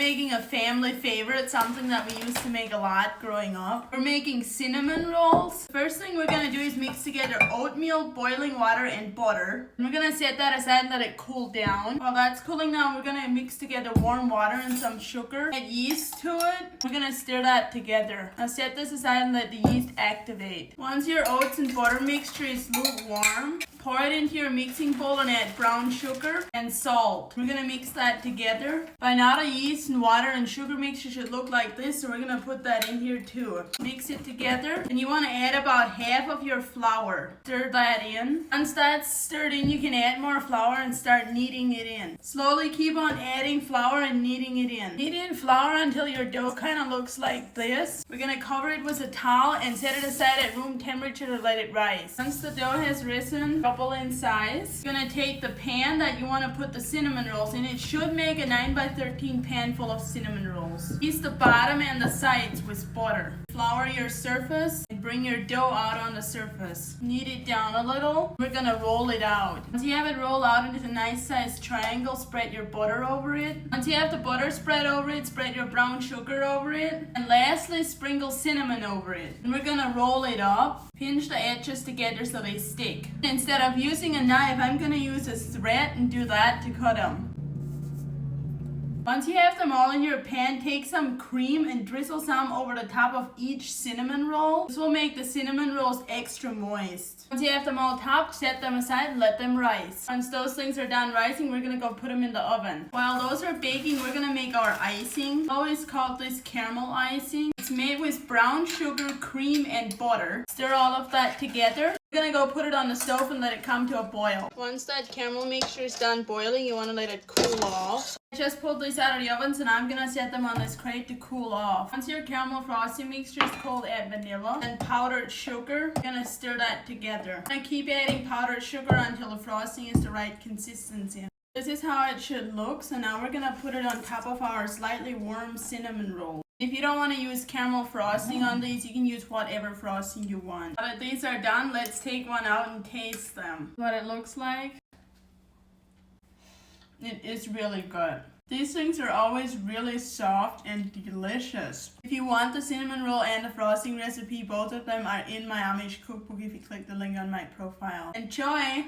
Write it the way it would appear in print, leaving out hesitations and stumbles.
making a family favorite, something that we used to make a lot growing up. We're making cinnamon rolls. First thing we're gonna do is mix together oatmeal, boiling water, and butter. And we're gonna set that aside and let it cool down. While that's cooling down, we're gonna mix together warm water and some sugar. Add yeast to it. We're gonna stir that together. Now set this aside and let the yeast activate. Once your oats and butter mixture is lukewarm, pour it into your mixing bowl and add brown sugar and salt. We're gonna mix that together. By now the yeast and water and sugar mixture should look like this, so we're gonna put that in here too. Mix it together, and you wanna add about half of your flour. Stir that in. Once that's stirred in, you can add more flour and start kneading it in. Slowly keep on adding flour and kneading it in. Knead in flour until your dough kind of looks like this. We're gonna cover it with a towel and set it aside at room temperature to let it rise. Once the dough has risen, double in size. You're gonna take the pan that you want to put the cinnamon rolls in. It should make a 9x13 pan full of cinnamon rolls. Grease the bottom and the sides with butter. Flour your surface and bring your dough out on the surface. Knead it down a little. We're gonna roll it out. Once you have it rolled out into a nice sized triangle, spread your butter over it. Once you have the butter spread over it, spread your brown sugar over it. And lastly, sprinkle cinnamon over it. And we're gonna roll it up. Pinch the edges together so they stick. Instead of using a knife, I'm gonna use a thread and do that to cut them. Once you have them all in your pan, take some cream and drizzle some over the top of each cinnamon roll. This will make the cinnamon rolls extra moist. Once you have them all topped, set them aside and let them rise. Once those things are done rising, we're gonna go put them in the oven. While those are baking, we're gonna make our icing. I always call this caramel icing. It's made with brown sugar, cream, and butter. Stir all of that together. We're gonna go put it on the stove and let it come to a boil. Once that caramel mixture is done boiling, you wanna let it cool off. I just pulled these out of the oven, so now I'm gonna set them on this crate to cool off. Once your caramel frosting mixture is cold, add vanilla and powdered sugar. You're gonna stir that together. I'm gonna keep adding powdered sugar until the frosting is the right consistency. This is how it should look, so now we're gonna put it on top of our slightly warm cinnamon roll. If you don't want to use caramel frosting on these, you can use whatever frosting you want. Now that these are done, let's take one out and taste them. What it looks like. It is really good. These things are always really soft and delicious. If you want the cinnamon roll and the frosting recipe, both of them are in my Amish cookbook if you click the link on my profile. Enjoy!